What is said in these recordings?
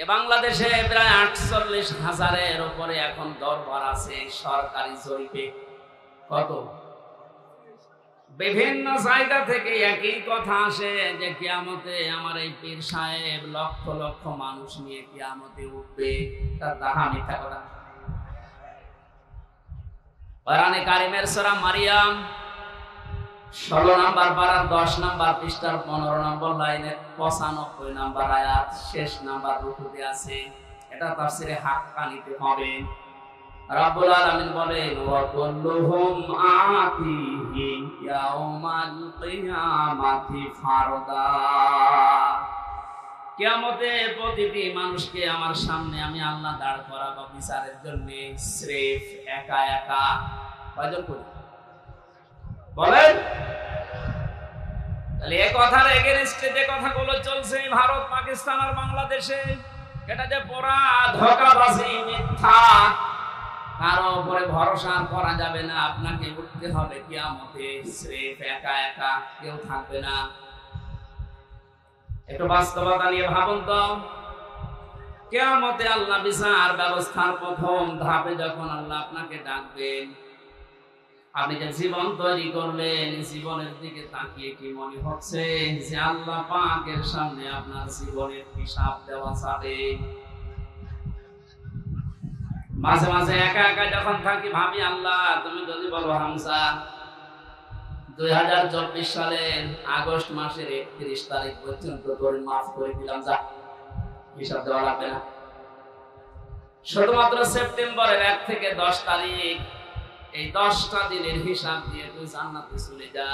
এ বাংলাদেশে প্রায় ৪৮,০০০-এর উপরে এখন দরবার আছে সরকারি জরিপে। কত? বিভিন্ন জায়গা থেকে একই কথা আসে যে কিয়ামতে আমার এই পীর সাহেব লক্ষ লক্ষ মানুষ নিয়ে কিয়ামতে উঠবে। তার তাহা মিথ্যা কথা। কোরআনে কারিমের সূরা মারিয়াম ১৬ নম্বর পারার ১০ নম্বর পৃষ্ঠার ১৫ নম্বর লাইনের ৯৫ নম্বর আয়াত শেষ নাম্বার রুকুতে আছে। এটা তাফসীরে হাক্কানিতে হবে। রব্বুল আলামিন বলেন ওয়া কুল্লুহুম আতিহি ইয়াউমাল কিয়ামাতি ফারদা। কিয়ামতে প্রতিটি মানুষকে আমার সামনে আমি আল্লাহ দাঁড় করাবো বিচারের জন্য, স্রেফ একা একা। কয়জন করে বলেন? তাহলে এই কথার এগেইনস্টে যে কথাগুলো চলছে ভারত, পাকিস্তান আর বাংলাদেশে, এটা যে পুরা ধোঁকাবাজি, মিথ্যা। কারো উপরে ভরসা করা যাবে না। আপনাকে উঠতে হবে কিয়ামতে স্রেফ একা একা, কেউ থাকবে না। একটু বাস্তবতা নিয়ে ভাবুন তো। কিয়ামতে আল্লাহ বিচার ব্যবস্থার প্রথম ধাপে যখন আল্লাহ আপনাকে ডাকবেন, আপনি যে জীবন তৈরি করলেন, জীবনের দিকে তাকিয়ে কি মনে হচ্ছে যে আল্লাহ পাকের সামনে আপনার জীবনের হিসাব দেওয়া যাবে? মাঝে মাঝে একা একা যখন থাকি ভাবি, আল্লাহ তুমি যদি বলো হামজা 2024 সালের আগস্ট মাসের 31 তারিখ পর্যন্ত তোর মাফ করে দিলাম, যা, হিসাব দেওয়া লাগবে না। শুধুমাত্র সেপ্টেম্বরের 1 থেকে 10 তারিখ, এই 10টা দিনের হিসাব দিয়ে তুই জান্নাতে চলে যা।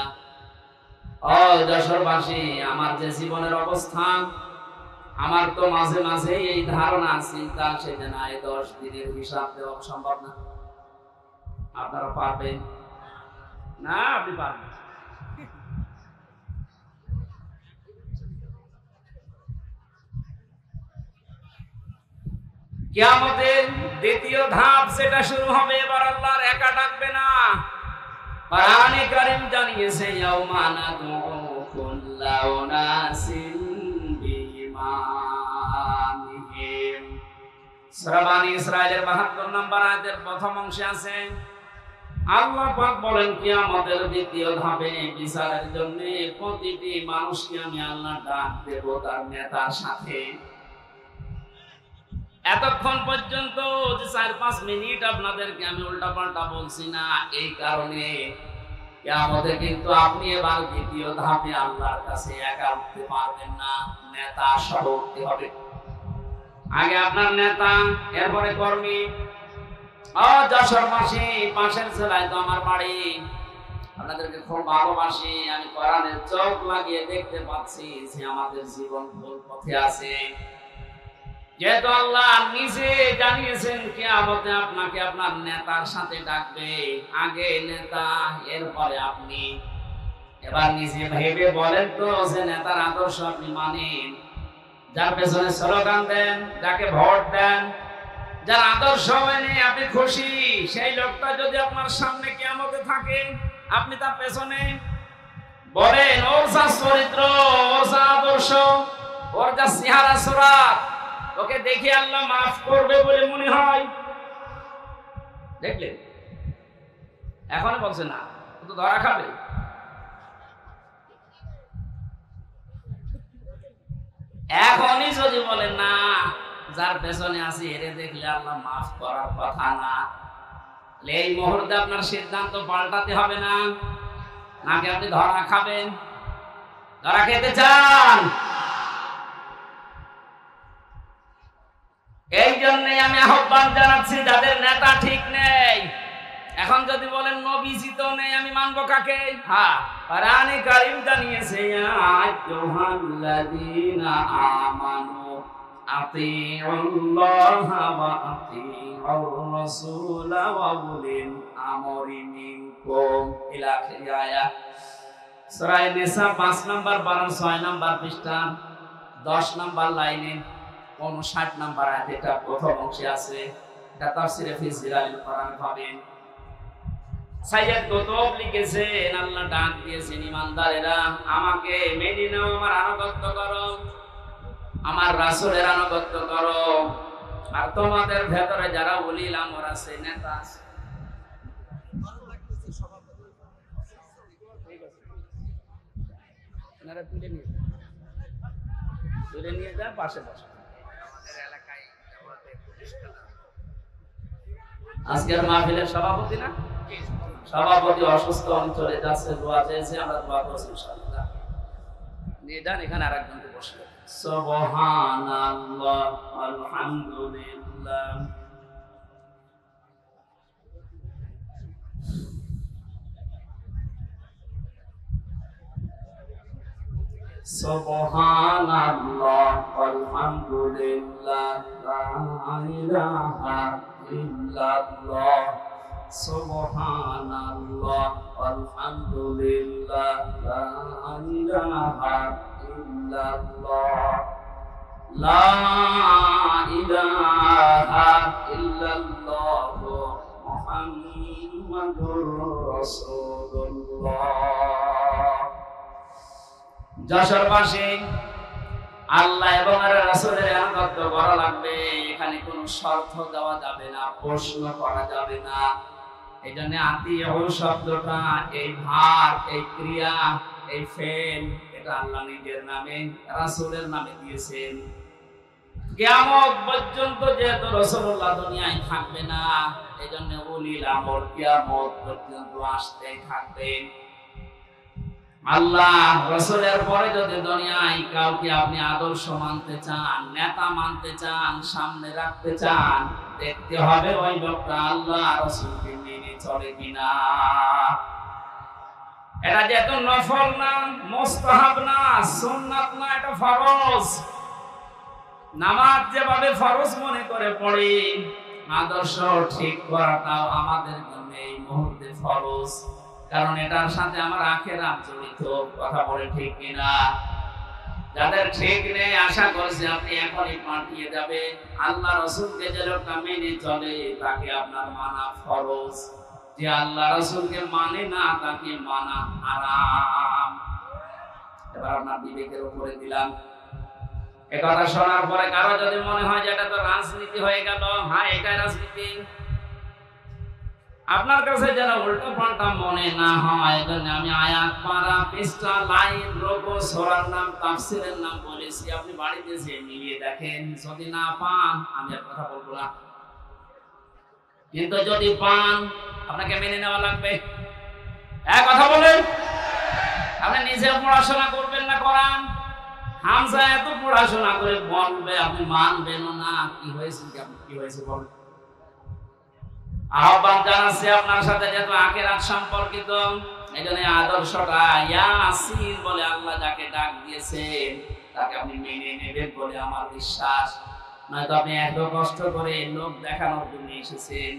ও যশোরবাসী, আমার যে জীবনের অবস্থা, আমার তো মাঝে মাঝে এই ধারণা চিন্তা আসে যে না, এই 10 দিনের হিসাব দেওয়া সম্ভব না। আপনারা পারবেন না? আপনি পারবেন। কিয়ামতের দ্বিতীয় ধাপ সেটা শুরু হবে। এবার আল্লাহর একা ডাকবে না। কোরআনে কারীম জানিয়েছে ইয়াউমা নাদউ কুল্লা উনাসিন বিইমানিহিম। সূরা বনী ইসরাঈলের ৭২ নম্বর আয়াতের প্রথম অংশে আছে আল্লাহ পাক বলেন কিয়ামতের দ্বিতীয় ধাপে বিচারের জন্য প্রতিটি মানুষকে আমি আল্লাহ ডাক দেব তার নেতার সাথে। এতক্ষণ পর্যন্ত যে ৪-৫ মিনিট আপনাদেরকে আমি উল্টাপাল্টা বলছি না, এই কারণে কিয়ামতে কিন্তু আপনি এবার দ্বিতীয় ধাপে আল্লাহর কাছে একা উঠতে পারবেন না, নেতা সহ উঠতে হবে। আগে আপনার নেতা, এরপরে কর্মী। ও যশোরবাসী, পাশের জেলায় তো আমার বাড়ি, আপনাদেরকে খুব ভালোবাসি। আমি কোরআনের চোখ লাগিয়ে দেখতে পাচ্ছি যে আমাদের জীবন ভুল পথে আছে। যেহেতু আল্লাহ নিজে জানিয়েছেন কিয়ামতে আপনাকে আপনার নেতার সাথে ডাকবে, আগে নেতা এরপরে আপনি। এবার নিজে ভেবে বলেন তো যে নেতার আদর্শ আপনি মানেন, যার পেছনে স্লোগান দেন, যাকে ভোট দেন, যার আদর্শ মেনে আপনি খুশি, সেই লোকটা যদি আপনার সামনে কিয়ামতে থাকে, আপনি তার পেছনে বলেন ওর যা চরিত্র, ওর যা আদর্শ, ওর যা চেহারা সুরাত, ওকে দেখে আল্লাহ মাফ করবে বলে মনে হয়। দেখলেন? এখন বলছে না, ও তো ধরা খাবে। এখনই যদি বলেন না, যার পেছনে আছে এরে দেখলে আল্লাহ মাফ করার কথা না, এই মুহূর্তে আপনার সিদ্ধান্ত পাল্টাতে হবে না, নাকি আপনি ধরা খাবেন? ধরা খেতে চান? এই জন্যই আমি আহ্বান জানাচ্ছি যাদের নেতা ঠিক নেই, এখন যদি বলেন নবীজি তো নেই, আমি মানবো কাকে? হ্যাঁ, কোরআনে কারীম জানিয়েছে ইয়া আইয়ুহাল্লাযীনা আমানু আতিউল্লাহা ওয়া আতিউর রাসূলা ওয়া উলিল আমরি মিনকুম ইলা আখির আয়াত। সূরা নিসা ৫ নম্বর ৬ নম্বর পৃষ্ঠা ১০ নম্বর লাইনে ৫৯ নম্বর আয়াত, এটা প্রথম অংশে আছে। এটা তাফসীরে ফি জিলালিল কোরআন পাবেন। সাইয়্যিদ কুতুব লিখেছেন আল্লাহ ডাক দিয়েছেন ইমানদারেরা আমাকে মেনে নাও, আমার আনুগত্য করো, আমার রাসূলের আনুগত্য করো। আর তোমাদের ভেতরে যারা উলিল আমর আছে, নেতা আছে, আপনারা তুলে নিয়ে যান পাশে বসে। আজকের মাহফিলের সভাপতি না, সভাপতি অসুস্থ, অঞ্চলে যাচ্ছে, দোয়া চেয়েছে, আমরা দোয়া করছি ইনশাআল্লাহ। নিয়ে যান, এখানে আরেকজনকে বসে। সুবহানাল্লাহ, আলহামদুলিল্লাহ, সুবহানাল্লাহ, আলহামদুলিল্লাহ, লা ইলাহা ইল্লাল্লাহ, সুবহানাল্লাহ, আলহামদুলিল্লাহ, লা ইলাহা ইল্লাল্লাহ, লা ইলাহা ইল্লাল্লাহ, মুহাম্মাদুর রাসূলুল্লাহ। যশোরবাসী, আল্লাহ এবং রাসূলের আনুগত্য করা লাগবে। এখানে কোনো শর্ত দেওয়া যাবে না, প্রশ্ন করা যাবে না। এই জন্য আতিউ শব্দটা, এই ভাব, এই ক্রিয়া, এই ফেল, এটা আল্লাহ নিজের নামে, রাসূলের নামে দিয়েছেন। কিয়ামত পর্যন্ত যেহেতু রাসূলুল্লাহ দুনিয়ায় থাকবে না, এই জন্য উলিল আমর কিয়ামত পর্যন্ত আসতেই থাকবেন। আল্লাহ রাসূলের পরে যদি দুনিয়ায় কাউকে আপনি আদর্শ মানতে চান, নেতা মানতে চান, সামনে রাখতে চান, দেখতে হবে ওই লোকটা আল্লাহ রাসূলকে মেনে চলে কিনা। এটা যেহেতু নফল না, মুস্তাহাব না, সুন্নাত না, এটা ফরজ। নামাজ যেভাবে ফরজ মনে করে পড়ি, আদর্শ ঠিক করাটাও আমাদের জন্য এই মুহূর্তে ফরজ। কারণ এটার সাথে আমার আখিরাত জড়িত। কথা বলে ঠিক কিনা? যাদের ঠিক নেই, আশা করছি আপনি এখনই পাঠিয়ে যাবে। আল্লাহ রাসূলকে যে লোকটা মেনে চলে, তাকে আপনার মানা ফরজ। যে আল্লাহ রাসূলকে মানে না, তাকে মানা হারাম। এবার আপনার বিবেকের উপরে দিলাম। এই কথা শোনার পরে কারো যদি মনে হয় যে এটা তো রাজনীতি হয়ে গেল, হ্যাঁ এটাই রাজনীতি, আপনার কাছে যেন উল্টো পাল্টা মনে না হয়, এজন্য আমি আয়াত, পারা, পৃষ্ঠা, লাইন, রোগো, সূরার নাম, তাফসীরের নাম বলেছি। আপনি বাড়িতে যেয়ে মিলিয়ে দেখেন। যদি না পান, আমি আর কথা বলবো না। কিন্তু যদি পান, আপনাকে মেনে নেওয়া লাগবে। এক কথা বলেন, আপনি নিজে পড়াশোনা করবেন না কোরআন? হামজা এত পড়াশোনা করে বলবে, আপনি মানবেন না। কি হয়েছে, কি হয়েছে বলেন। আহ্বান জানাচ্ছি আপনার সাথে, যেহেতু আখিরাত সম্পর্কিত, এজন্য আদর্শটা ইয়াসিন বলে আল্লাহ যাকে ডাক দিয়েছেন, তাকে আপনি মেনে নেবেন বলে আমার বিশ্বাস। নয়তো আপনি এত কষ্ট করে লোক দেখানোর জন্য এসেছেন।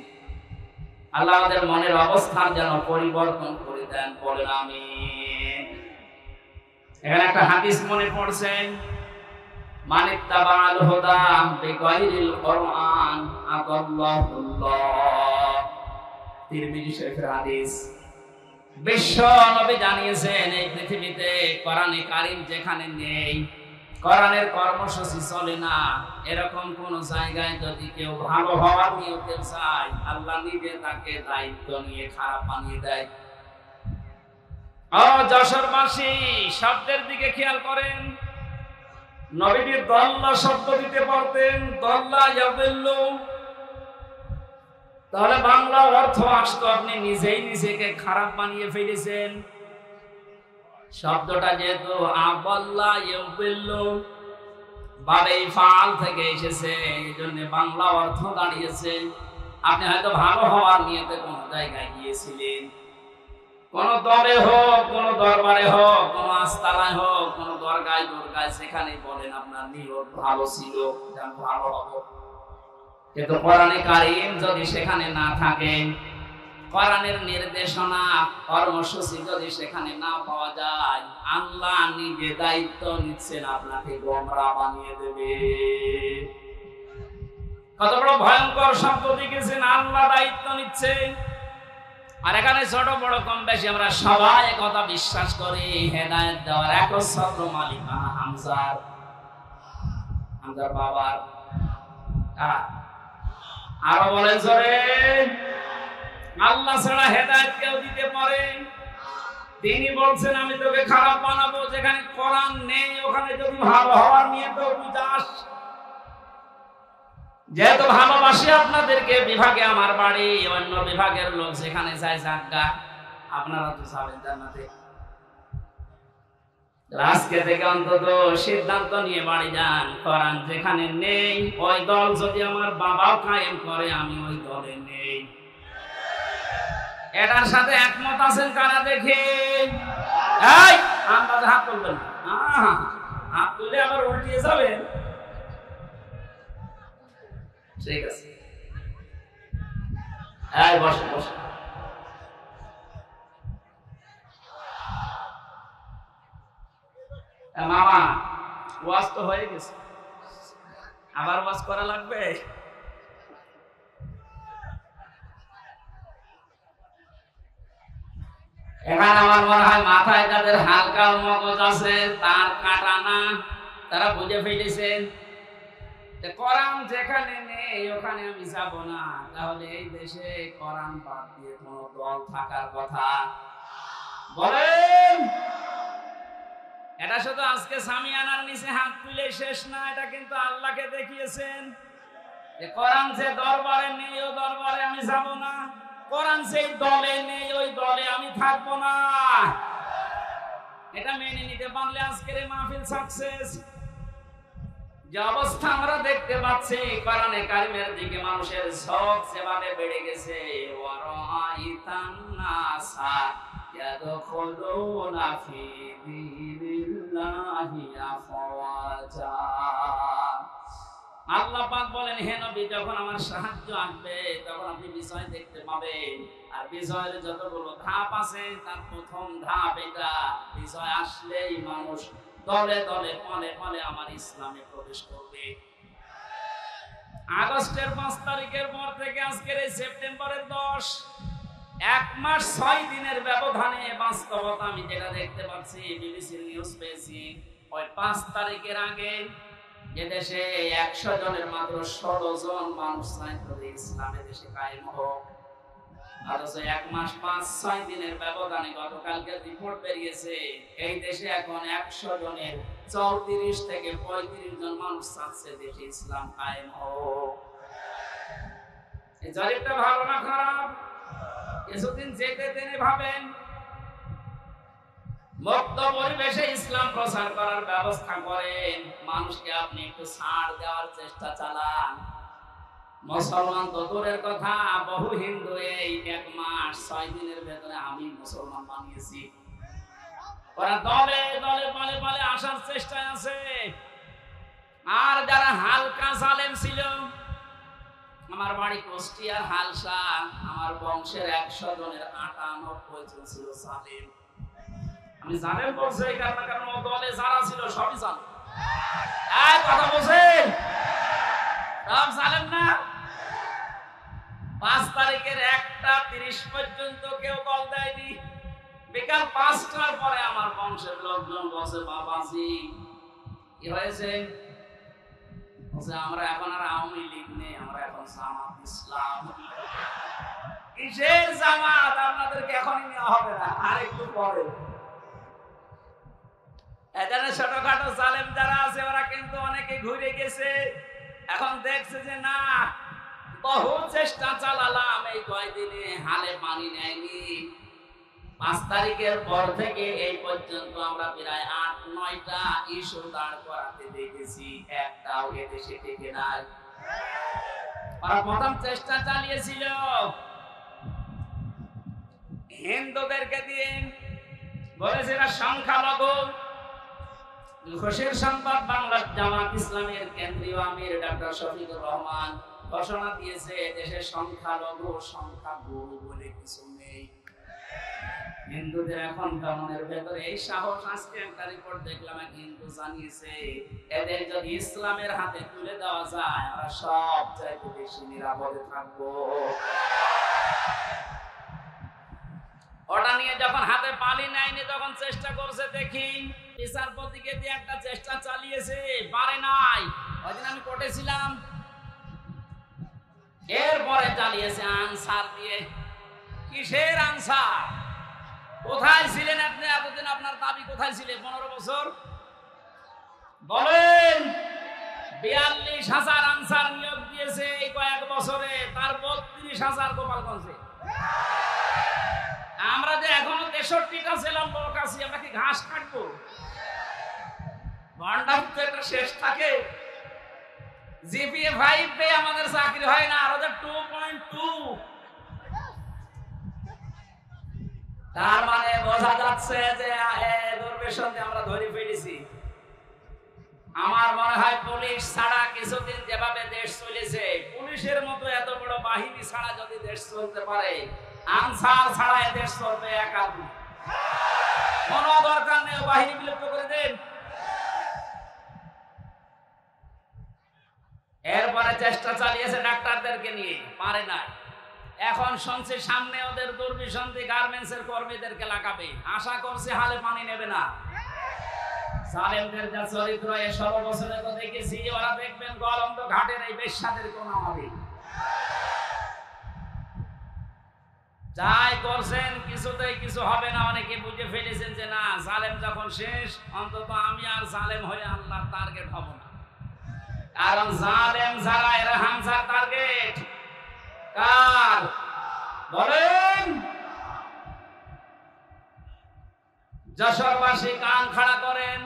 আল্লাহ আমাদের মনের অবস্থান যেন পরিবর্তন করে দেন, বলেন আমিন। এখানে একটা হাদিস মনে পড়ছেন, মানিত্তাবাল হুদা বিগাইরিল কুরআন আদাল্লাহুল্লাহ। তিরমিজি শরীফের হাদিস। বিশ্ব নবী জানিয়েছেন, এই পৃথিবীতে কোরআনে কারীম যেখানে নেই, কোরআনের কর্মসূচি চলে না, এরকম কোন জায়গায় যদি কেউ ভালো হওয়ার নিয়তে চায়, আল্লাহ নিজে তাকে দায়িত্ব নিয়ে খারাপ বানিয়ে দেয়। ও যশোরবাসী, শব্দের দিকে খেয়াল করেন। নবীজি দল্লা শব্দ দিতে পারতেন, দল্লা ইয়াদিল্লু, তাহলে বাংলা অর্থ আসতো আপনি নিজেই নিজেকে খারাপ বানিয়ে ফেলেছেন। শব্দটা যেহেতু আবাল্লা ইয়াদিল্লু বাবে ফাল থেকে এসেছে, এই জন্য বাংলা অর্থ দাঁড়িয়েছে আপনি হয়তো ভালো হওয়ার নিয়তে কোন জায়গায় গিয়েছিলেন, কোন দরে হোক, কোন দরবারে হোক, কোন আস্তানায় হোক, কোন দরগায় দরগায়, সেখানে বলেন আপনার নিয়ত ভালো ছিল, ভালো হবো। কিন্তু কোরআনে কারীম যদি সেখানে না থাকে, কোরআনের নির্দেশনা, কর্মসূচি যদি সেখানে না পাওয়া যায়, আল্লাহ নিজে দায়িত্ব নিচ্ছেন আপনাকে গোমরা বানিয়ে দেবে। কত বড় ভয়ঙ্কর শব্দ লিখেছেন, আল্লাহ দায়িত্ব নিচ্ছেন। আর এখানে ছোট বড় কম বেশি আমরা সবাই কথা বিশ্বাস করি, হেদায়েত দেওয়ার একচ্ছত্র মালিক হামজার। আমার বাবার। আরো বলেন জোরে, আল্লাহ ছাড়া হেদায়েত কেউ দিতে পারে? তিনি বলছেন আমি তোকে খারাপ বানাবো, যেখানে কোরআন নেই ওখানে যদি ভালো হওয়ার নিয়ে তো যাস। যেহেতু ভালোবাসি আপনাদেরকে, বিভাগে আমার বাড়ি, অন্য বিভাগের লোক যেখানে যায় যাজ্ঞা, আপনারা তো যাবেন জান্নাতে। আজকে থেকে অন্তত সিদ্ধান্ত নিয়ে বাড়ি যান, কোরআন যেখানে নেই ওই দল যদি আমার বাবাও কায়েম করে আমি ওই দলে নেই। এটার সাথে একমত আছেন কারা দেখে? এই আন্দাজে হাত তুলবেন না, হাত তুলে আবার উল্টিয়ে যাবেন। ঠিক আছে, এই বসে বসে। মামা ওয়াজ তো হয়ে গেছে, আবার ওয়াজ করা লাগবে? এখানে আমার মনে হয় মাথায় যাদের হালকা মগজ আছে, তার কাটা না, তারা বুঝে ফেলেছেন কোরআন যেখানে নেই ওখানে আমি যাব না। তাহলে এই দেশে কোরআন বাদ দিয়ে কোন দল থাকার কথা বলেন? এটা শুধু আজকে সামিয়ানার নিচে হাত তুলে শেষ না, এটা কিন্তু আল্লাহকে দেখিয়েছেন যে কোরআন যে দরবারে নেই ও দরবারে আমি যাব না, কোরআন সেই দলে নেই ওই দলে আমি থাকবো না। এটা মেনে নিতে পারলে আজকের এই মাহফিল সাকসেস। যে অবস্থা আমরা দেখতে পাচ্ছি, কোরআনে কারিমের দিকে মানুষের ঝোঁক যেভাবে বেড়ে গেছে, ওয়ারাইতান নাসা ইয়াদখুলুনা ফি দীনিল্লাহি আফওয়াজা। আল্লাহ পাক বলেন, হে নবী, যখন আমার সাহায্য আসবে তখন আপনি বিষয় দেখতে পাবেন। আর বিষয়ের যতগুলো ধাপ আছে তার প্রথম ধাপ এটা, বিষয় আসলেই মানুষ দলে দলে পালে পালে আমার ইসলামে প্রবেশ করবে। আগস্টের 5 তারিখের পর থেকে আজকের এই সেপ্টেম্বরের 10, 1 মাস 6 দিনের ব্যবধানে বাস্তবতা আমি যেটা দেখতে পাচ্ছি, বিবিসি নিউজ পেয়েছি, ওই 5 তারিখের আগে যে দেশে 100 জনের মাত্র 16 জন মানুষ চাইতো ইসলামে দেশে কায়েম হোক, অথচ 1 মাস 5-6 দিনের ব্যবধানে গতকালকে রিপোর্ট বেরিয়েছে এই দেশে এখন 100 জনের 34 থেকে 35 জন মানুষ চাচ্ছে দেশে ইসলাম কায়েম হোক। এই জরিপটা ভালো না খারাপ? কিছুদিন যেতে তিনি ভাবেন মুক্ত পরিবেশে ইসলাম প্রচার করার ব্যবস্থা করেন, মানুষকে আপনি একটু ছাড় দেওয়ার চেষ্টা চালান। মুসলমান তো দূরের কথা, বহু হিন্দু এই 1 মাস 6 দিনের ভেতরে আমি মুসলমান বানিয়েছি। ওরা দলে দলে পালে পালে আসার চেষ্টায় আছে। আর যারা হালকা জালেম ছিল, আমার বাড়ি কুষ্টিয়ার হালসা, আমার বংশের 100 জনের 98 জন ছিল জালেম। আমি জালেম বলছি এই কারণে, কারণ ও দলে যারা ছিল সবই জালেম। এই কথা বলছেন, সব জালেম না? 5 তারিখের 1:30 পর্যন্ত কেউ কল দেয়নি। বিকাল 5টার পরে আমার বংশের লোকজন বসে, বাবাজি কি হয়েছে? বলছে আমরা এখন আর আওয়ামী লীগ নেই, আমরা এখন জামাত ইসলাম। কিসের জামাত? আপনাদেরকে এখনই নেওয়া হবে না, আর একটু পরে। এখানে ছোটখাটো জালেম যারা আছে ওরা কিন্তু অনেকে ঘুরে গেছে, এখন দেখছে যে না, বহু চেষ্টা চালালাম, এই কয়দিনে হালে পানি নেয়নি। 5 তারিখের পর থেকে এই পর্যন্ত আমরা প্রায় 8-9টা ইস্যু দাঁড় করাতে দেখেছি, একটাও এদেশে টেকে নাই। ওরা প্রথম চেষ্টা চালিয়েছিল হিন্দুদেরকে দিয়ে, বলেছে এরা সংখ্যালঘু। খুশির সংবাদ, বাংলার জামাত ইসলামের কেন্দ্রীয় আমির ডক্টর শফিকুর রহমান ঘোষণা দিয়েছে দেশের সংখ্যালঘু সংখ্যাগুরু বলে কিছু নেই। হিন্দুদের এখন মনের ভেতরে এই সাহস। আজকে একটা রিপোর্ট দেখলাম, এক হিন্দু জানিয়েছে এদের যদি ইসলামের হাতে তুলে দেওয়া যায় আমরা সব চাইতে বেশি নিরাপদে থাকবো। ওটা নিয়ে যখন হাতে পানি নেয়নি তখন চেষ্টা করছে, দেখি বিচারপতিকে দিয়ে একটা চেষ্টা চালিয়েছে, পারে নাই। ওইদিন আমি কোর্টে ছিলাম। এরপরে চালিয়েছে আনসার দিয়ে। কিসের আনসার? কোথায় ছিলেন আপনি এতদিন? আপনার দাবি কোথায় ছিলেন 15 বছর? বলেন। 42,000 আনসার নিয়োগ দিয়েছে এই কয়েক বছরে, তার 32,000 গোপালগঞ্জে। আমরা যে এখনো 63টা ছিলাম লোক আছি, আমরা কি ঘাস কাটবো? ভান্ডার তো একটা শেষ থাকে। জিপিএ 5 পেয়ে আমাদের চাকরি হয় না, আর ওদের 2.2। তার মানে বোঝা যাচ্ছে যে দুর্বেশনকে আমরা ধরে ফেলেছি। আমার মনে হয় পুলিশ ছাড়া কিছুদিন যেভাবে দেশ চলেছে, পুলিশের মতো এত বড় বাহিনী ছাড়া যদি দেশ চলতে পারে, আনসার ছাড়া দেশ চলবে একা। কোনো দরকার নেই, বাহিনী বিলুপ্ত করে দেন। এরপরে চেষ্টা চালিয়েছে ডাক্তারদেরকে নিয়ে, পারে নাই। এখন শুনছে সামনে ওদের দুর্বিসন্ধি গার্মেন্টসের কর্মীদেরকে লাগাবে, আশা করছে হালে পানি নেবে না। সালেমদের যা চরিত্র এই 16 বছরে তো দেখেছি, ওরা দেখবেন গলন্দ ঘাটের এই বেশ্যাদের কোন হবে। যাই করছেন কিছুতেই কিছু হবে না। অনেকে বুঝে ফেলেছেন যে না, জালেম যখন শেষ, অন্তত আমি আর জালেম হয়ে আল্লাহর টার্গেট হব না। কারণ জালেম যারা, এরা হামজার টার্গেট। কার বলেন? যশোরবাসী কান খাড়া করেন।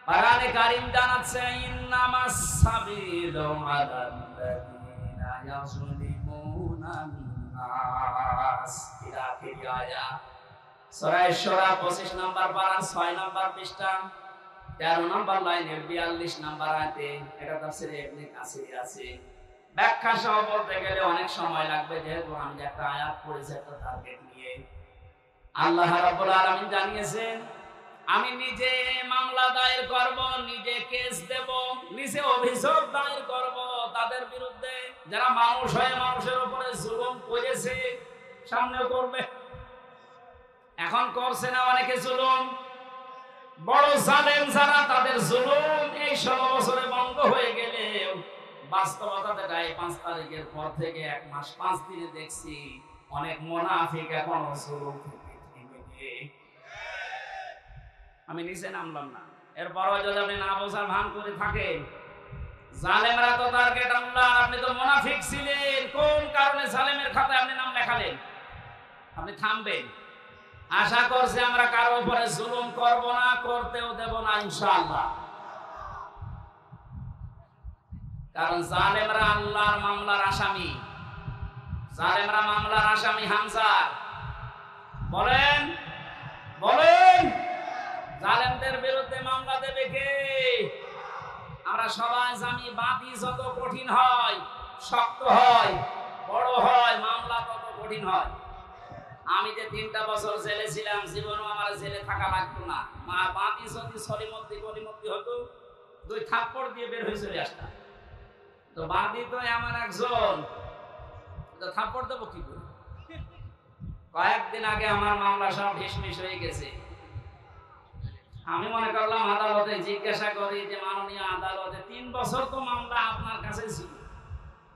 কোরআনে কারীম জানাচ্ছে ইন্নামাস সাবিলু আলাল্লাযীনা ইয়াযলিমুনান নাস। ইলা আখির আয়াত। সূরা শুরা 25 নম্বর পারা 6 নম্বর পৃষ্ঠা 13 নম্বর লাইনের 42 নম্বর আয়াতে এটা তাফসীরে ইবনে কাসির আছে। ব্যাখ্যা সহ বলতে গেলে অনেক সময় লাগবে, যেহেতু আমি একটা আয়াত পড়েছি একটা টার্গেট নিয়ে। আল্লাহ রাব্বুল আলামিন জানিয়েছেন, আমি নিজে মামলা দায়ের করব, নিজে কেস দেব, নিজে অভিযোগ দায়ের করব তাদের বিরুদ্ধে যারা মানুষ হয়ে মানুষের উপরে জুলুম করেছে। সামনেও করবে, এখন করছে না অনেকে জুলুম। বড় জালেম যারা, তাদের জুলুম এই 16 বছরে বন্ধ হয়ে গেলে বাস্তবতা দেখায় 5 তারিখের পর থেকে 1 মাস 5 দিনে দেখছি অনেক মুনাফিক এখনো জুলুম থেকে থেমে নেই। আমি নিচে নামলাম না, এরপরও যদি আপনি না বোঝার ভান করে থাকেন, জালেমরা তো টার্গেট আল্লাহ। আপনি তো মুনাফিক ছিলেন, কোন কারণে জালেমের খাতায় আপনি নাম লেখালেন? আপনি থামবেন। আশা করছি আমরা কারো উপরে জুলুম করব না, করতেও দেব না ইনশাআল্লাহ। কারণ জালেমরা আল্লাহর মামলার আসামি। জালেমরা মামলার আসামি হামজা। বলেন বলেন, জালেমদের বিরুদ্ধে মামলা দেবে কে? আমরা সবাই জানি, বাদী যত কঠিন হয়, শক্ত হয়, বড় হয়, মামলা তত কঠিন হয়। আমি যে 3টা বছর জেলে ছিলাম, জীবনও আমার জেলে থাকা লাগতো না। বাদী যদি সলিমদ্দি হতো, 2 থাপ্পড় দিয়ে বের হয়ে চলে আসতাম। তো বাদী তো আমার একজন, তো থাপ্পড় দেবো কি করে? কয়েকদিন আগে আমার মামলা সব ঢিসমিস হয়ে গেছে। আমি মনে করলাম আদালতে জিজ্ঞাসা করি যে মাননীয় আদালতে 3 বছর তো মামলা আপনার কাছে ছিল,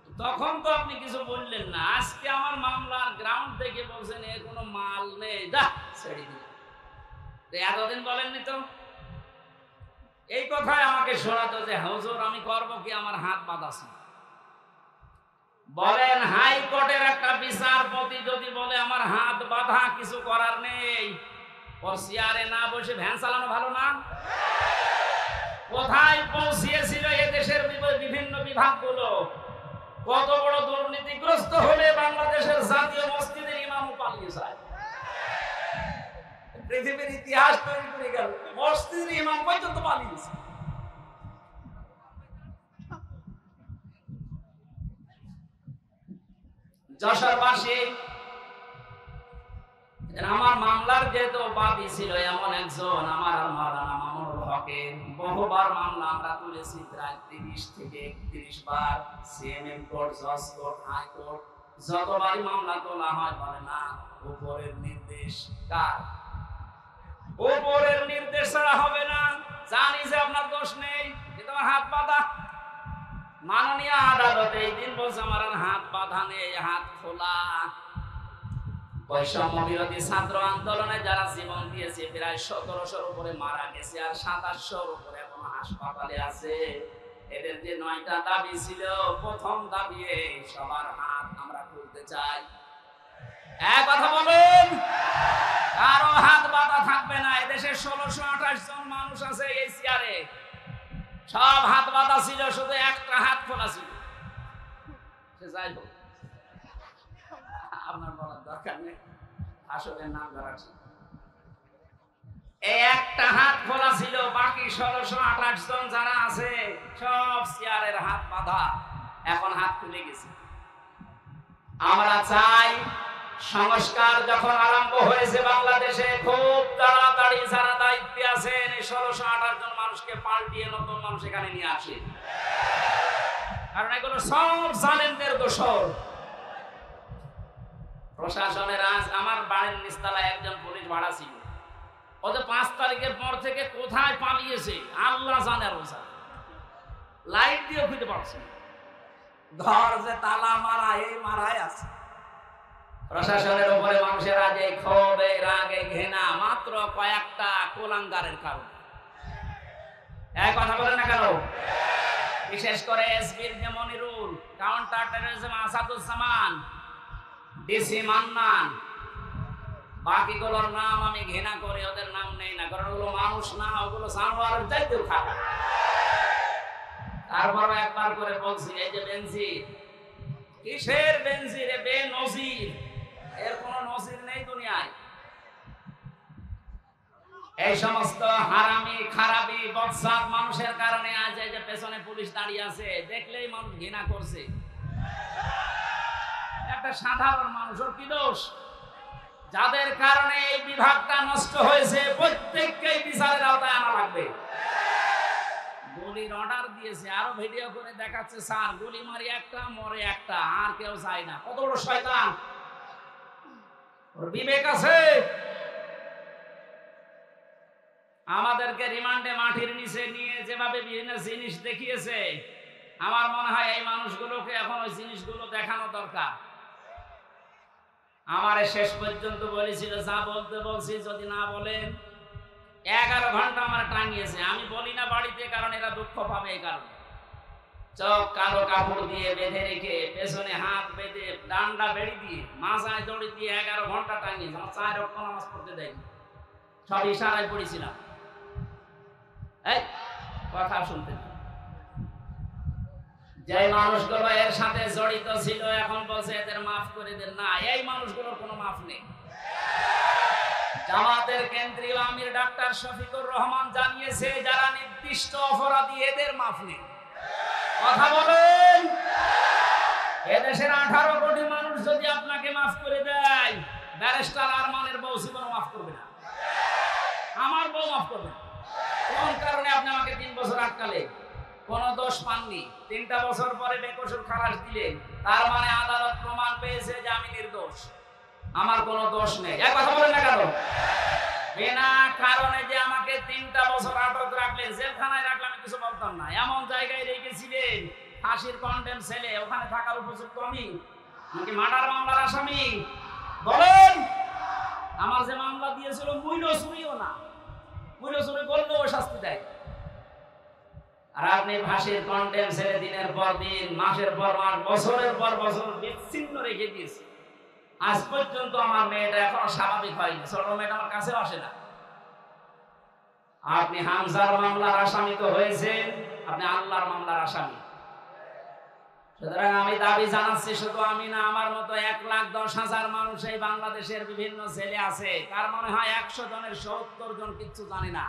তখন তো আপনি কিছু বললেন না। আজকে আমার মামলার গ্রাউন্ড থেকে বলছেন এর কোনো মাল নেই, যা ছেড়ে দিন। এতদিন বলেননি তো। এই কথায় আমাকে শোনাতো যে হুজুর আমি করব কি, আমার হাত বাঁধা ছিল। বলেন হাইকোর্টের একটা বিচারপতি যদি বলে আমার হাত বাঁধা, কিছু করার নেই, ওর চেয়ারে না বসে ভ্যান চালানো ভালো না? কোথায় পৌঁছিয়েছিল এদেশের বিভিন্ন বিভাগগুলো? কত বড় দুর্নীতিগ্রস্ত হলে বাংলাদেশের জাতীয় মসজিদের ইমামও পালিয়ে যায়। পৃথিবীর ইতিহাস তৈরি করে গেল, মসজিদের ইমাম পর্যন্ত পালিয়েছে। যশোরবাসী, আমার মামলার যেহেতু বাদী ছিল এমন একজন, আমার আর মাওলানা মামুনুল হকের বহুবার মামলা আমরা তুলেছি, প্রায় 30 থেকে 31 বার। সিএমএম কোর্ট, জজ কোর্ট, হাইকোর্ট, যতবারই মামলা তোলা হয় বলে না উপরের নির্দেশ। কার? উপরের নির্দেশ ছাড়া হবে না। জানি যে আপনার দোষ নেই, কিন্তু আমার হাত বাঁধা। মাননীয় আদালতে এই দিন বলছে আমার হাত বাঁধা নেই, হাত খোলা। বৈষম্য বিরোধী ছাত্র আন্দোলনে যারা জীবন দিয়েছে প্রায় 1700-র উপরে মারা গেছে, আর 2700-র উপরে এখন হাসপাতালে আছে। এদের যে 9টা দাবি ছিল, প্রথম দাবি সবার হাত আমরা খুলতে চাই। এক কথা বলুন, কারো হাত বাঁধা থাকবে না। এদেশে 1628 জন মানুষ আছে এই চেয়ারে, সব হাত বাঁধা ছিল, শুধু একটা হাত খোলা ছিল। সে যাই হোক, আপনার বলার দরকার নেই, আসলে নাম ধরা ছিল। এই একটা হাত খোলা ছিল, বাকি 1628 জন যারা আছে সব চেয়ারের হাত বাঁধা, এখন হাত খুলে গেছে। আমরা চাই সংস্কার যখন আরম্ভ হয়েছে বাংলাদেশে, খুব তাড়াতাড়ি যারা দায়িত্বে আছেন এই 1628 জন মানুষকে পাল্টিয়ে নতুন মানুষ এখানে নিয়ে আসে, কারণ এগুলো সব জালেমদের দোষর। প্রশাসনের আজ আমার বাড়ির নিচতলায় একজন পুলিশ ভাড়া ছিল, ও যে 5 তারিখের পর থেকে কোথায় পালিয়েছে আল্লাহ জানে। রোজা লাইট দিয়ে খুঁজে পাচ্ছে, ঘর যে তালা মারা, এই মারাই আছে। প্রশাসনের উপরে মানুষের আজ এই ক্ষোভ, এই রাগ, এই ঘৃণা মাত্র কয়েকটা কুলাঙ্গারের কারণে। এক কথা বলেন না কেন? বিশেষ করে এসবির যে Monirul, counter terrorism Asaduzzaman, DC Mannan, বাকিগুলোর নাম আমি ঘৃণা করি, ওদের নাম নেই না, কারণ ওগুলো মানুষ না, ওগুলো জানোয়ারের চাইতেও খারাপ। তারপরে একবার করে বলছি, এই যে বেনজির, কিসের বেনজির? বেনজির, এর কোন নজির নেই দুনিয়ায়। এই সমস্ত হারামি খারাপি বদসাদ মানুষের কারণে আজ এই যে পেছনে পুলিশ দাঁড়িয়ে আছে, দেখলেই মানুষ ঘৃণা করছে। একটা সাধারণ মানুষের কি দোষ? যাদের কারণে এই বিভাগটা নষ্ট হয়েছে প্রত্যেককে বিচারের আওতায় আনা লাগবে। গুলির অর্ডার দিয়েছে, আরো ভিডিও করে দেখাচ্ছে, স্যার গুলি মারি একটা, মরে একটা, আর কেউ চায় না। কত বড় শয়তান! ওর বিবেক আছে? আমাদেরকে রিমান্ডে মাটির নিচে নিয়ে যেভাবে বিভিন্ন জিনিস দেখিয়েছে, আমার মনে হয় এই মানুষগুলোকে এখন ওই জিনিসগুলো দেখানো দরকার। আমারে শেষ পর্যন্ত বলেছিল, যা বলতে বলছি যদি না বলেন, 11 ঘন্টা আমার টাঙিয়েছে। আমি বলি না বাড়িতে, কারণ এরা দুঃখ পাবে। এই কারণে চোখ কালো কাপড় দিয়ে বেঁধে রেখে, পেছনে হাত বেঁধে, ডান্ডা বেড়ি দিয়ে, মাথায় দড়ি দিয়ে 11 ঘন্টা টাঙিয়েছে। আমার 4 ওয়াক্ত নামাজ পড়তে দেয়নি, সব ইশারায় পড়েছিলাম। এই কথা শুনতে, যে মানুষগুলো এর সাথে জড়িত ছিল এখন বলছে এদের মাফ করে দেন। না, এই মানুষগুলোর কোনো মাফ নেই। জামাতের কেন্দ্রীয় আমির ডাক্তার শফিকুর রহমান জানিয়েছে, যারা নির্দিষ্ট অপরাধী এদের মাফ নেই। কথা বলেন, এদেশের 18 কোটি মানুষ যদি আপনাকে মাফ করে দেয়, ব্যারিস্টার আরমানের বউ জীবন মাফ করবে না, আমার বউ মাফ করবে না। কোন কারণে আপনি আমাকে 3 বছর আটকালে? কোন দোষ পাননি, 3টা বছর পরে বেকসুর খালাস দিলেন, তার মানে আদালত প্রমাণ পেয়েছে যে আমি নির্দোষ, আমার কোনো দোষ নেই। এক কথা বলেন না কেন? বিনা কারণে যে আমাকে 3টা বছর আটক রাখলেন, জেলখানায় রাখলাম, কিছু বলতাম না। এমন জায়গায় রেখেছিলেন, ফাঁসির কন্ডেম সেলে, ওখানে থাকার উপযুক্ত আমি নাকি মার্ডার মামলার আসামি? বলেন। আমার যে মামলা দিয়েছিল মূল্য চুরিও না, মূল্য চুরি করলেও শাস্তি দেয়। আর আপনি ফাঁসির কন্ডেম ছেড়ে দিনের পর দিন, মাসের পর মাস, বছরের পর বছর বিচ্ছিন্ন রেখে দিয়েছে। আজ পর্যন্ত আমার মেয়েটা এখনো স্বাভাবিক হয়নি, ছোট মেয়েটা আমার কাছেও আসে না। আপনি হামজার মামলার আসামি তো হয়েছেন, আপনি আল্লাহর মামলার আসামি। সুতরাং আমি দাবি জানাচ্ছি, শুধু আমি না, আমার মতো 1,10,000 মানুষ এই বাংলাদেশের বিভিন্ন জেলে আছে। তার মনে হয় 100 জনের 70 জন কিচ্ছু জানে না।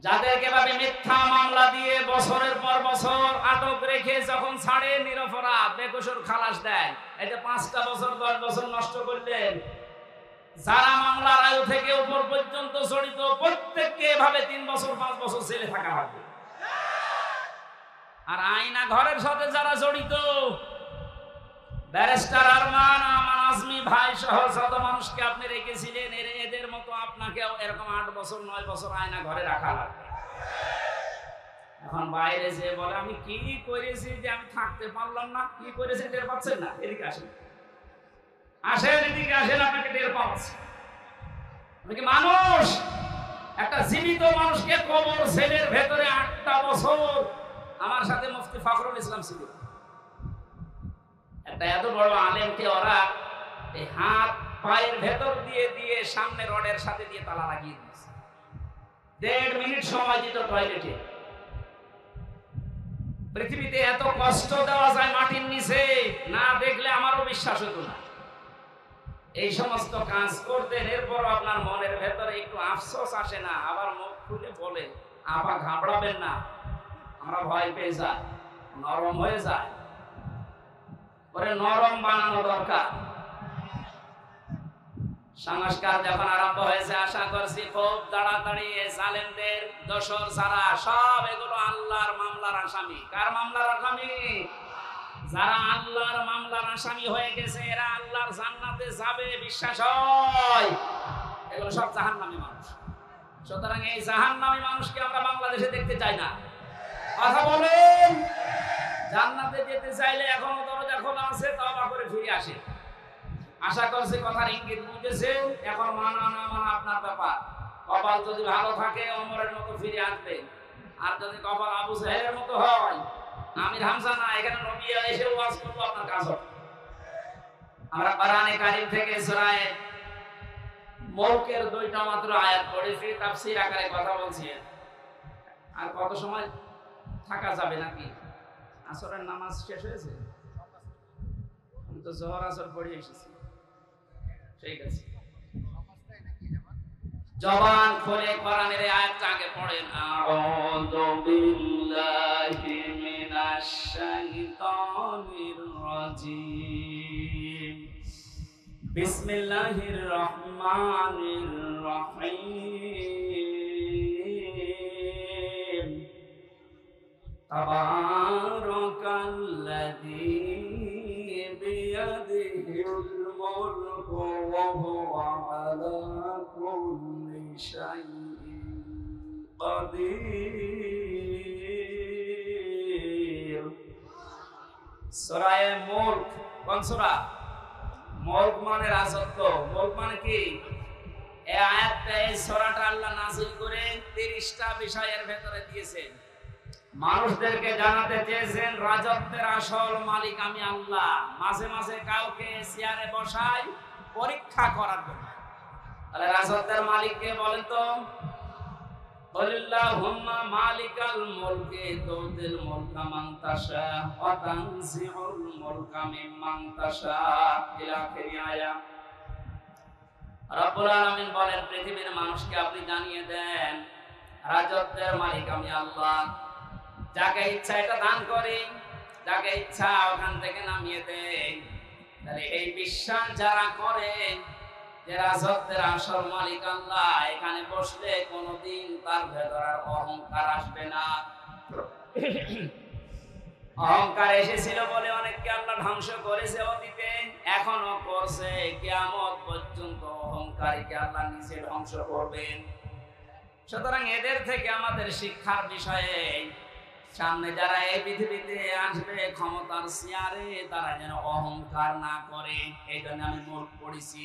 যাদেরকে ভাবে মিথ্যা মামলা দিয়ে বছরের পর বছর আটক রেখে যখন ছাড়ে, নিরপরাধ বেকসুর খালাস দেয়। এই যে 5টা বছর 10 বছর নষ্ট করলেন। যারা মামলার আয়ু থেকে উপর পর্যন্ত জড়িত, প্রত্যেককে এভাবে 3 বছর 5 বছর জেলে থাকা হবে। আর আয়না ঘরের সাথে যারা জড়িত, ব্যারিস্টার আরমান, আমান আজমি ভাই সহ যত মানুষকে আপনি রেখেছিলেন, এদের মতো আপনাকেও এরকম 8 বছর 9 বছর আয়না ঘরে রাখা লাগবে। এখন বাইরে যে বলে আমি কি করেছি যে আমি থাকতে পারলাম না, কি করেছি টের পাচ্ছেন না? এদিকে আসেন, আসেন এদিকে আসেন, আপনাকে টের পাচ্ছি। কি মানুষ, একটা জীবিত মানুষকে কবর সেলের ভেতরে 8টা বছর। আমার সাথে মুফতি ফখরুল ইসলাম ছিল, একটা এত বড় আলেমকে ওরা এই হাত পায়ের ভেতর দিয়ে দিয়ে সামনে রডের সাথে দিয়ে তালা লাগিয়ে দিয়েছে। 1.5 মিনিট সময় দিত টয়লেটে। পৃথিবীতে এত কষ্ট দেওয়া যায় মাটির নিচে, না দেখলে আমারও বিশ্বাস হতো না। এই সমস্ত কাজ করতেন, এরপর আপনার মনের ভেতরে একটু আফসোস আসে না? আবার মুখ খুলে বলে আপা ঘাবড়াবেন না, আমরা ভয় পেয়ে যাই, নরম হয়ে যায়। পরে নরম বানানো দরকার। সংস্কার যখন আরম্ভ হয়েছে, আশা করছি খুব তাড়াতাড়ি জালেমদের দোসর যারা সব এগুলো আল্লাহর মামলার আসামি। কার মামলার আসামি? যারা আল্লাহর মামলার আসামি হয়ে গেছে, এরা আল্লাহর জান্নাতে যাবে বিশ্বাস হয়। এগুলো সব জাহান্নামী মানুষ। সুতরাং এই জাহান্নামী মানুষকে আমরা বাংলাদেশে দেখতে চাই না। কথা বলেন, জান্নাতে যেতে চাইলে এখনো দরজা খোলা আছে, তওবা করে ফিরে আসে। আশা করছি কথার ইঙ্গিত বুঝেছেন। এখন মানা না মানা আপনার ব্যাপার। কপাল যদি ভালো থাকে ওমরের মতো ফিরে আসবেন, আর যদি কপাল আবু জাহেলের মতো হয়, আমির হামজা না, এখানে নবী এসে ওয়াজ করবো, আপনার কাজ হবে। আমরা কোরআনে কারীম থেকে সূরা মুলকের 2টা মাত্র আয়াত পড়েছি, তাফসীর আকারে কথা বলছি। আর কত সময় থাকা যাবে নাকি? আসরের নামাজ শেষ হয়েছে, আমি তো জোহর আসর পড়ে এসেছি। ঠিক আছে, জবান খুলে কোরআনের আয়াতটা আগে পড়েন। আউযু বিল্লাহি মিনাশ শাইতানির রাজীম। বিসমিল্লাহির রহমানির রহিম। তাবারাকাল্লাযী বিয়াদিহিল মুলকু ওয়া হুয়া আলা কুল্লি শাইইন কাদির। সূরা মুলক কোন সূরা? মুলক মানে রাজত্ব। মুলক মানে কি? এই আয়াতটা, এই সূরাটা আল্লাহ নাযিল করে 30টা বিষয়ের ভেতরে দিয়েছেন। মানুষদেরকে জানাতে চেয়েছেন রাজত্বের আসল মালিক আমি আল্লাহ। মাঝে মাঝে কাউকে চেয়ারে বসাই পরীক্ষা করার জন্য। তাহলে রাজত্বের মালিক কে বলেন তো? বলিল্লাহুম্মা মালিকাল মুলকি তুতিল মুলকা মান তাশা ওয়া তানজিউল মুলকা মিম্মান তাশা ইলা আখিরি আয়াত। রব্বুল আলামিন বলেন পৃথিবীর মানুষকে আপনি জানিয়ে দেন রাজত্বের মালিক আমি আল্লাহ। যাকে ইচ্ছা এটা দান করি, যাকে ইচ্ছা ওখান থেকে নামিয়ে দেয়। তাহলে এই বিশ্বাস যারা করে যে রাজত্বের আসল মালিক আল্লাহ, এখানে বসলে কোনোদিন তার ভেতর আর অহংকার আসবে না। অহংকার এসেছিল বলে অনেককে আল্লাহ ধ্বংস করেছে অতীতে, এখনো করছে। কিয়ামত পর্যন্ত অহংকারীকে আল্লাহ নিজে ধ্বংস করবেন। সুতরাং এদের থেকে আমাদের শিক্ষার বিষয়ে, সামনে যারা এই পৃথিবীতে আসবে ক্ষমতার চেয়ারে, তারা যেন অহংকার না করে। এই জন্য আমি মুলক পড়েছি।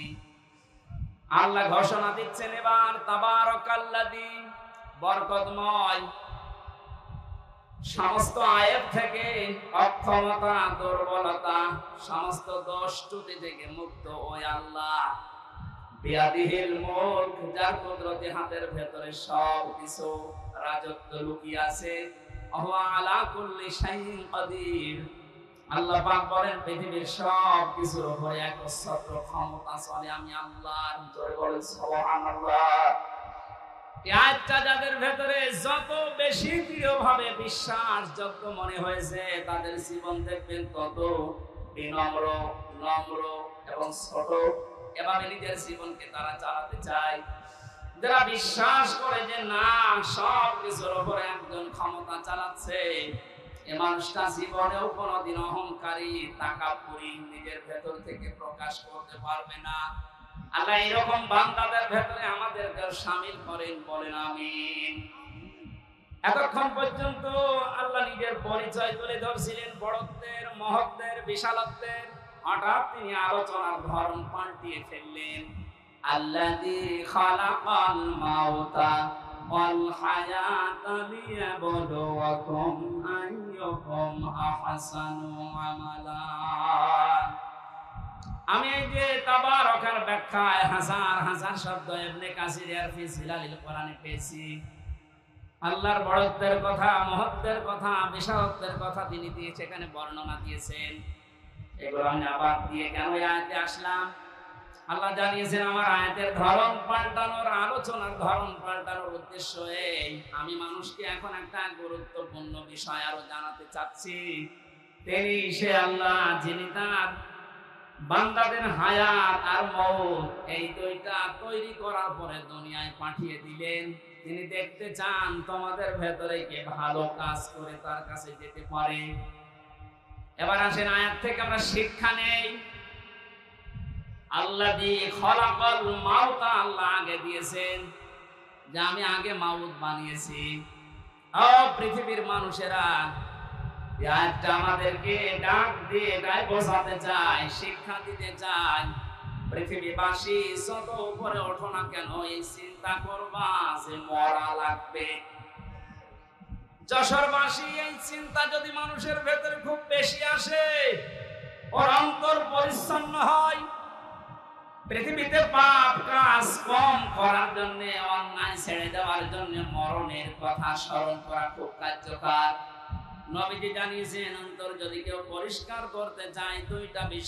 আল্লাহ ঘোষণা দিচ্ছেন এবার, তাবারাকাল্লাযী, বরকতময়। সমস্ত আয়াত থেকে অক্ষমতা, দুর্বলতা, সমস্ত দোষ ত্রুটি থেকে মুক্ত ওই আল্লাহ। বিয়াদিহিল মুলক, যার কুদরতি হাতের ভেতরে সব কিছু রাজত্ব লুকিয়ে আছে। ওয়া আলা কুল্লি শাইইন কাদির। আল্লাহ পাক বলেন পৃথিবীর সব কিছুর উপরে একচ্ছত্র ক্ষমতা চলে আমি আল্লাহর। জোরে বলেন সুবহানাল্লাহ। এই আয়াতটা যাদের ভেতরে যত বেশি দৃঢ়ভাবে বিশ্বাসযোগ্য মনে হয়েছে, তাদের জীবন দেখবেন তত বিনম্র, নম্র এবং ছোট। এভাবে নিজের জীবনকে তারা চালাতে চায়। যারা বিশ্বাস করে যে না, সব কিছুর উপরে একজন ক্ষমতা চালাচ্ছে, এ মানুষটা জীবনেও কোনোদিন অহংকারী, তাকাব্বুরি নিজের ভেতর থেকে প্রকাশ করতে পারবে না। আল্লাহ এরকম বান্দাদের ভেতরে আমাদেরকে শামিল করেন, বলেন আমিন। এতক্ষণ পর্যন্ত আল্লাহ নিজের পরিচয় তুলে ধরছিলেন, বড়ত্বের, মহত্বের, বিশালত্বের। হঠাৎ তিনি আলোচনার ধরন পাল্টিয়ে ফেললেন। আল্লাযী খালাকাল মাউতা ওয়াল হায়াতা লিয়াবলুয়াকুম আইয়ুকুম আহসানু আমালা। আমি এই যে তাবারাকার ব্যাখ্যায় হাজার হাজার শব্দ ইবনে কাসির এর ফি জিলালিল কোরআনে পেয়েছি। আল্লাহর বড়ত্বের কথা, মহত্বের কথা, বিশালত্বের কথা তিনি সেখানে বর্ণনা দিয়েছেন। এগুলো আমি আবার দিয়ে কেন এই আয়াতে আসলাম? আল্লাহ জানিয়েছেন আমার আয়াতের ধরন পাল্টানোর, আলোচনার ধরন পাল্টানোর উদ্দেশ্য এই, আমি মানুষকে এখন একটা গুরুত্বপূর্ণ বিষয় আরো জানাতে চাচ্ছি। তিনি সে আল্লাহ যিনি তার বান্দাদের হায়াত আর মওত এই দুইটা তৈরি করার পরে দুনিয়ায় পাঠিয়ে দিলেন। তিনি দেখতে চান তোমাদের ভেতরে কে ভালো কাজ করে তার কাছে যেতে পারে। এবার আসেন আয়াত থেকে আমরা শিক্ষা নেই। আল্লাযী খালাকাল মাউতা, আল্লাহ আগে দিয়েছেন যে আমি আগে মাউত বানিয়েছি। ও পৃথিবীর মানুষেরা, এই আয়াতটা আমাদেরকে ডাক দিয়ে এটাই বোঝাতে চায়, শিক্ষা দিতে চায়, পৃথিবীবাসী যত উপরে ওঠো না কেন এই চিন্তা করবা যে মরা লাগবে। যশোরবাসী এই চিন্তা যদি মানুষের ভেতরে খুব বেশি আসে, ওর অন্তর পরিচ্ছন্ন হয়, পৃথিবীতে পাপ কাজ কম করার জন্য, অন্যায় ছেড়ে দেওয়ার জন্য মরণের কথা স্মরণ করা খুব কার্যকর। নবীজি জানিয়েছেন অন্তর যদি কেউ পরিষ্কার করতে চায় দুইটা বিষয়